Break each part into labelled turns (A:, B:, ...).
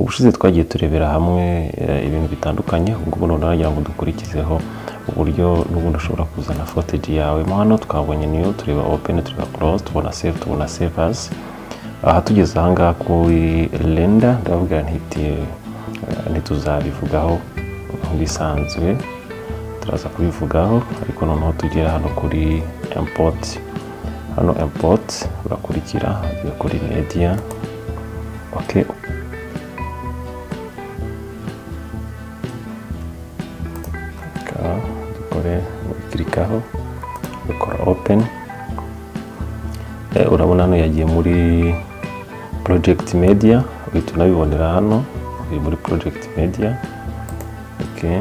A: ubushize twagiye turebera hamwe ibintu bitandukanye, ubwo none nagira ngo dukurikizeho uburyo n'ubundi ushobora kuzana footage yawe. Hano twabonye new, tureba open, tureba close, tubona save, tubona save as. Aha tugeze ahangaha kuri render, ndavuga ntituzabivugaho nk'ibisanzwe, turaza kubivugaho, ariko noneho tugera hano kuri import. Hano import urakurikira kuri media. Okay, dukore klikaho, dukora open. Urabona hano yagiye muri project media, uhita unabibonera hano muri project media. Okay,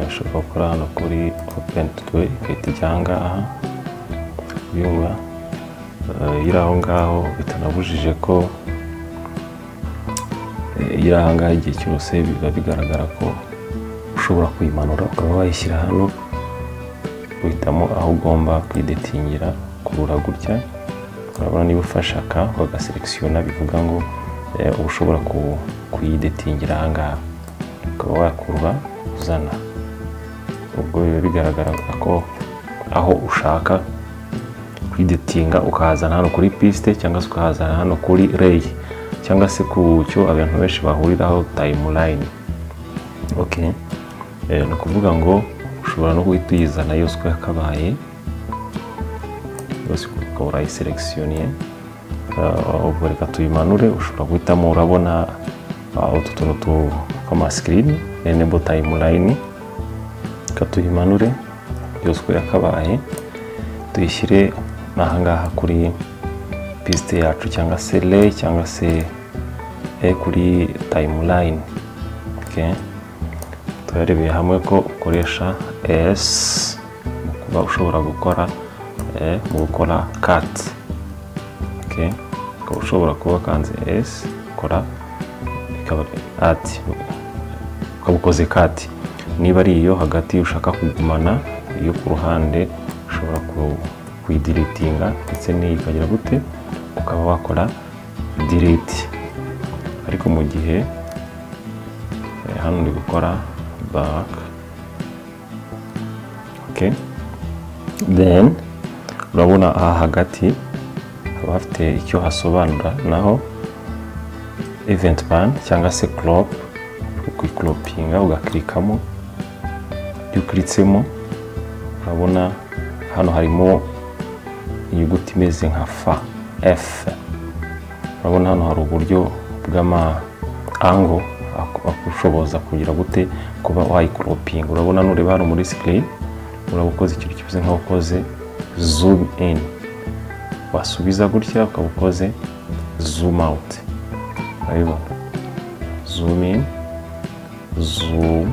A: ushobora gukora hano kuri open to ikahita ijya ahangaha yumva iri aho ngaho, bitanabujije ko iri ahangaha igihe cyose biba bigaragara ko ushobora kuyimanura ukaba wayishyira hano, uhitamo aho ugomba kwidetingira kurura gutya. Urabona niba ufashaka bagaselekisiona, bivuga ngo ushobora kuyidetingira ahangaha ukaba wakurura uzana. Ubwo biba bigaragara ko aho ushaka kwidetinga ukahazana hano kuri piste, cyangwa se ukahazana hano kuri ray, cyangwa se ku cyo abantu benshi bahuriraho timeline. Okay, no kuvuga ngo ushobora no guhita uyizana yose uko yakabaye, yose ukaba urayiselekisioniye. Ubwo reka tuyimanure, ushobora guhitamo, urabona utu tuntu tw'ama screen, enable timeline, tuyimanure yose uko yakabaye, tuyishyire ahangaha kuri piste yacu, cyangwa se lay, cyangwa se kuri timeline. Okay, tuyarebeye hamwe ko ukoresha S mu kuba ushobora gukora mu gukora cut. Okay, ukaba ushobora kuba kanze S ukora ikaba ati ukaba ukoze cut. Niba ari iyo hagati ushaka kugumana, iyo ku ruhande ushobora kuyideletinga, ndetse n'iyi ikagira gute ukaba wakora delete. Ariko mu gihe hano ndi gukora back. Okay, then urabona aha hagati haba hafite icyo hasobanura, naho event pan cyangwa se crop, ukikropinga ugaklikamo. Iyo uklitsemo urabona hano harimo inyuguti imeze nka F. Urabona hano hari uburyo bw'ama angle akushoboza kugira gute kuba wayikropinga. Urabona nureba hano muri screen, urabukoze ikintu kimeze nkaho ukoze zoom in, wasubiza gutya ukaba ukoze zoom out. Urabona zoom in, zoom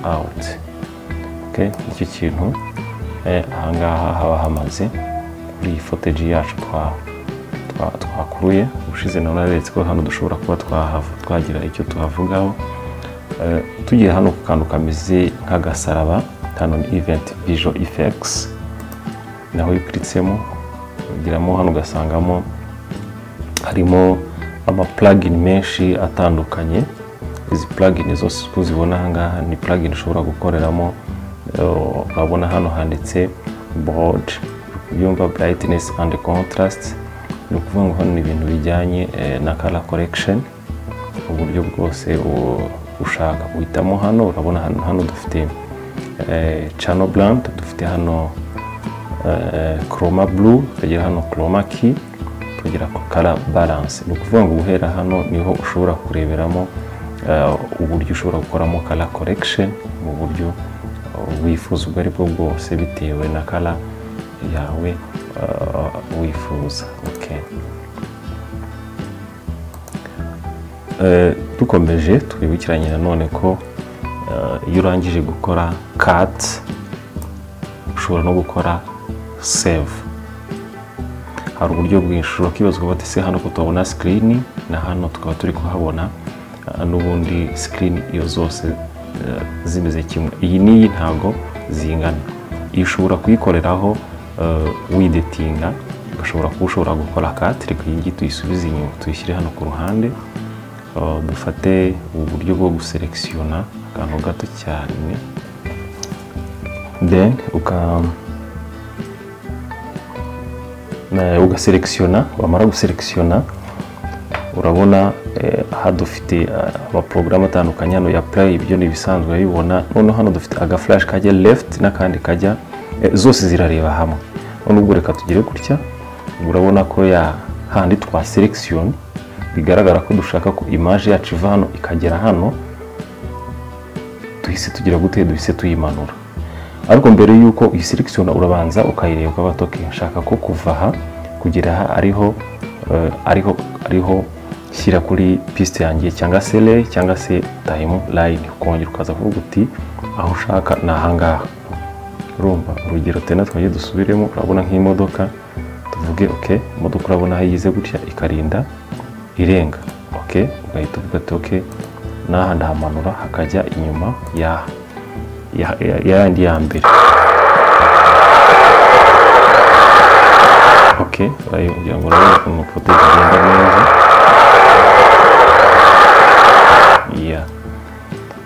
A: out. Okay, icyo kintu ahangaha haba hamaze kuri iyi footage yacu twakuruye. Ushize nawe naretse ko hano dushobora kuba twagira icyo tuhavugaho. Tugiye hano ku kantu kameze nk'agasaraba, hano ni event visual effects, naho uklitsemo ugiramo hano ugasangamo harimo ama plugin menshi atandukanye. Izi plugin zose kuzibona ahangaha ni plugin ushobora gukoreramo. Urabona hano handitse bold, yumva brightness and contrast, ni ukuvuga ngo hano ni ibintu bijyanye na color correction, uburyo bwose ushaka uhitamo hano. Urabona hano dufite channel blend, dufite hano chroma blue, tukagira hano chroma key, tukagira color balance. Ni ukuvuga ngo guhera hano niho ushobora kureberamo uburyo ushobora gukoramo color correction mu buryo wifuza ubwo aribwo bwose, bitewe na color yawe wifuza. Okay, dukomeje twibukiranye nanone ko iyo urangije gukora cut ushobora no gukora save. Hari uburyo bwinshi ushobora kwibazwa bati se hano ko tubona screen na hano tukaba turi kuhabona n'ubundi screen iyo zose zimeze kimwe. Iyi niyi ntago zingana. Iyo ushobora kuyikoreraho widetinga ugashobora kuba ushobora gukora cut. Reka iyi tuyisubize inyuma tuyishyire hano ku ruhande. Dufate uburyo bwo guselekisiona akantu gato cyane, then ugaselekisiona. Wamara guselekisiona urabona aha dufite amaporogaramu atandukanye. Hano ya play ibyo ni ibisanzwe bibona. Noneho hano dufite aga flash kajya left n'akandi kajya, zose zirareba hamwe. None ubwo reka tugire gutya, urabona ko ya handi twa selection bigaragara ko dushaka ko image yacu iva hano ikagera hano, duhise tugira gute, duhise tuyimanura. Ariko mbere yuko iyi selection urabanza ukayireba ukabatoke nshaka ko kuva aha kugera aha ariho shyira kuri piste yanjye cyangwa se lay cyangwa se timeline. Ukongera ukaza kuvuga uti aho ushaka ni ahangaha. Urumva urugero tena twagiye dusubiremo. Urabona nk'imodoka tuvuge okay, imodoka urabona aho yize gutya ikarinda irenga. Okay, ugahita uvuga ati okay, naha ndahamanura hakajya inyuma yandi ya mbere. Okay, kugira ngo urabona ukuntu foto igenda neza.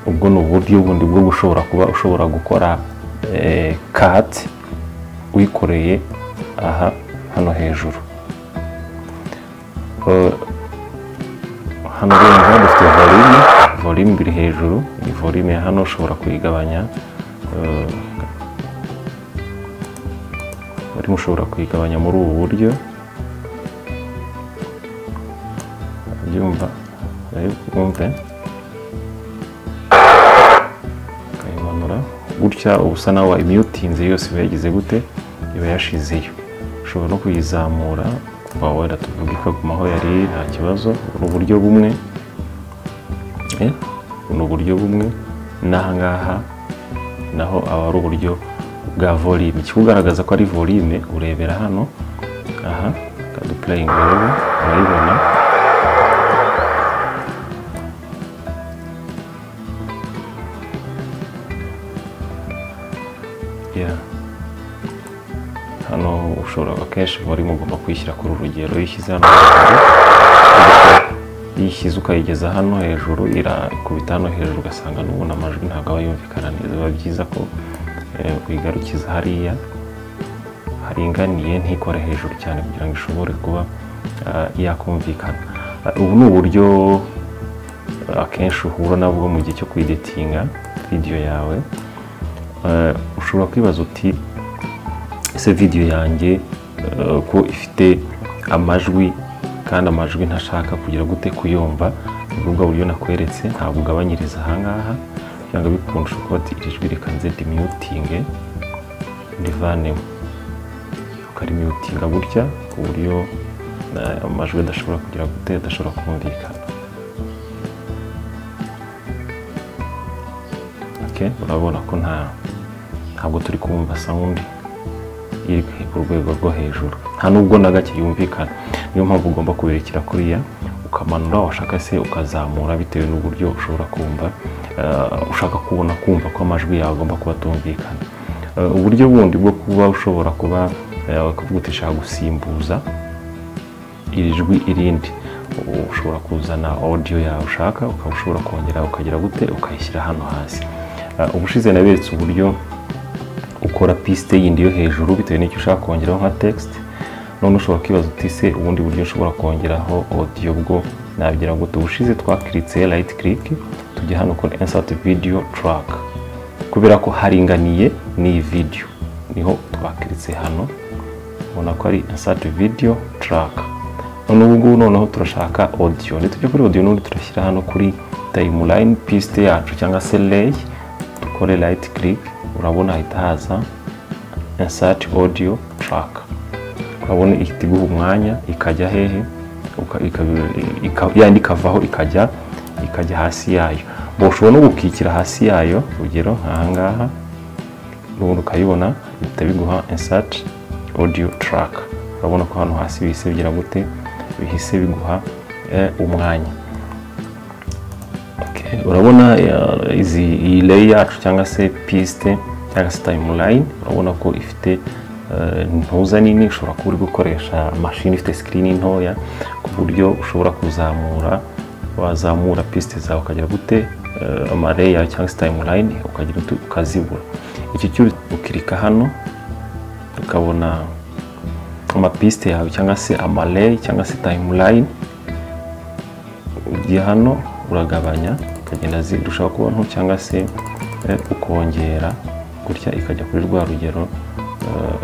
A: Ubwo ni uburyo bundi bwo gushobora kuba ushobora gukora cut uyikoreye aha hano hejuru. Hano rero dufite volume biri hejuru. Iyi volume ya hano ushobora kuyigabanya, ushobora kuyigabanya muri ubu buryo. Byumva wumve kayimanura gutya. Ubusa nawe wayimutinze yose bayigize gute, iba yashizeyo. Ushobora no kuyizamura kuva wenda tuvuga ikaguma aho yari, nta kibazo. Ni uburyo bumwe, ni uburyo bumwe. N'aha ngaha naho aba ari uburyo bwa volume. Kikugaragaza ko ari volume urebera hano. Aha kaduplaying rero urayibona. Hano ushobora akenshi volume ugomba kuyishyira kuri urugero. Yishyize hano yishyize ukayigeza hano hejuru, irakubita hano hejuru ugasanga n'ubona amajwi ntabwo aba yumvikana neza. Biba byiza ko uyigarukiza hariya haringaniye, ntikore hejuru cyane kugira ngo ishobore kuba yakumvikana. Ubu ni uburyo akenshi uhura nabwo mu gihe cyo kwidetinga video yawe. Ushobora kwibaza uti ese video yanjye ko ifite amajwi kandi amajwi ntashaka kugira gute kuyumva. Ubwo buryo nakweretse ntabwo ugabanyiriza ahangaha kugira ngo bikundishe kuba ati iri jwi reka nze dimutinge ndivanemo, ukarimutinga gutya ku buryo amajwi adashobora kugira gute, adashobora kumvikana. Okay, urabona ko ntabwo turi kumva sound iri ku rwego rwo hejuru, nta nubwo na gake yumvikana. Niyo mpamvu ugomba kubirekera kuriya ukamanura, washaka se ukazamura bitewe n'uburyo ushobora kumva, ushaka kumva ko amajwi yawe agomba kuba atumvikana. Uburyo bundi bwo kuba ushobora kuba ushaka gusimbuza iri jwi irindi, ushobora kuzana audio yawe ushaka, ukaba ushobora kongera ukagira gute ukayishyira hano hasi. Ubushize naberetse uburyo ukora piste yindi yo hejuru bitewe n'icyo ushaka kongeraho nka text. None ushobora kwibaza uti se ubundi buryo ushobora kongeraho audio bwo nabigira ngo ubushize twakiritse right click tujya hano kuri insert video track, kubera ko haringaniye ni video niho twakiritse hano, ubona ko ari insert video track. None ubu noneho turashaka audio, nitujya kuri audio none turashyira hano kuri timeline piste yacu cyangwa se lay, dukore right click, urabona ahita haza insert audio track. Urabona ihita iguha umwanya ikajya hehe, yandi ikavaho ikajya hasi yayo. Ushobora no gukikira hasi yayo, urugero nkahangaha n'ubundi ukayibona ihita biguha insert audio track. Urabona ko hano hasi bihise bigira gute, bihise biguha umwanya. Okay, urabona iyi lay yacu cyangwa se piste cyangwa se timeline, urabona ko ifite ntuza nini, ushobora kuba uri gukoresha mashini ifite screen ntoya ku buryo ushobora wazamura piste zawe ukagira gute amareya cyangwa timeline ukagira ukazibura. Iki cyo ukirika hano ukabona amapiste yawe cyangwa se amarey cyangwa se timeline, ugiye hano uragabanya ukagenda zirushaho kuba nto cyangwa se ukongera gutya ikajya kuri rwa rugero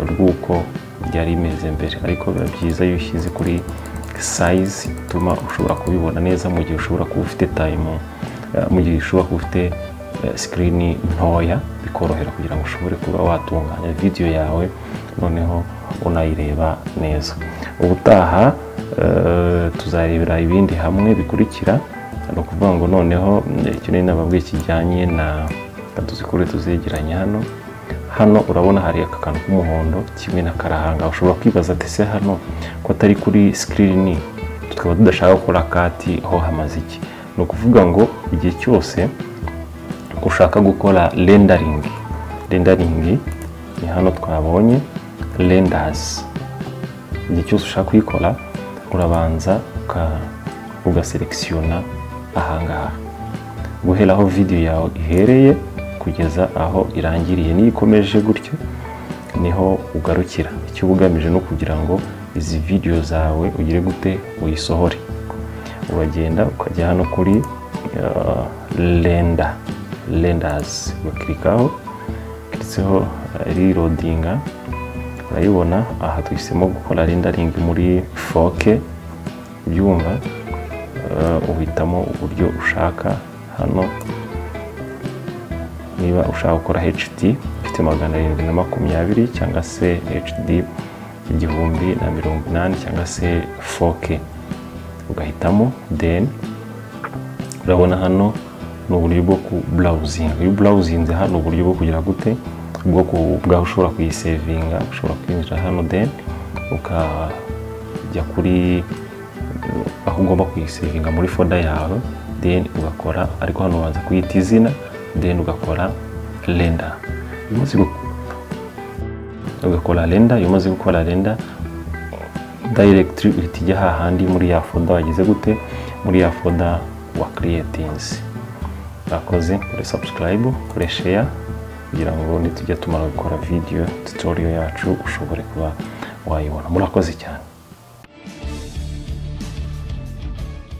A: rw'uko byari imeze mbere. Ariko biba byiza iyo ushyize kuri size ituma ushobora kubibona neza mu gihe ushobora kuba ufite mu gihe ushobora kuba ufite screen ntoya, bikorohera kugira ngo ushobore kuba watunganya video yawe noneho unayireba neza. Ubutaha tuzarebera ibindi hamwe bikurikira, no kuvuga ngo noneho icyo ni nababwiye kijyanye na tuzikore tuzegeranye hano urabona hari akantu k'umuhondo kimwe na karahanga. Ushobora kwibaza ati se hano ko atari kuri screen tukaba tudashaka gukora kati ho hamaze iki? No kuvuga ngo igihe cyose ushaka gukora rendering ni hano twabonye renders. Igihe cyose ushaka kuyikora urabanza ugaselectiona ahangaha guhera aho video yawe ihereye kugeza aho irangiriye. Ni ikomeje gutyo niho ugarukira. Icyo ugamije no kugira ngo izi video zawe ugire gute uyisohore, uragenda ukajya hano kuri renders bakirikaho, kitseho reloadinga. Urayibona aha tuhisemo gukora rendering muri 4K byumva. Uhitamo uburyo ushaka hano, niba ushaka gukora HD ifite 720 cyangwa se HD 1080 cyangwa se 4K ugahitamo. Then urabona hano n'uburyo bwo ku browsing. Iyo browsing hano uburyo bwo kugira gute bwo ushobora kuyisavinga, ushobora kwinjira hano then ukajya kuri aho ugomba kuyisavinga muri folder yawe, then ugakora, ariko hano ubanza kuyita izina then ugakora render. Umaze gukora render directly uhita hahandi muri ya folder wagize gute, muri ya folder wa creatings. Urakoze kuri subscribe, kuri share kugira ngo nitujya tumara gukora video tutorial yacu ushobore kuba wayibona. Murakoze cyane.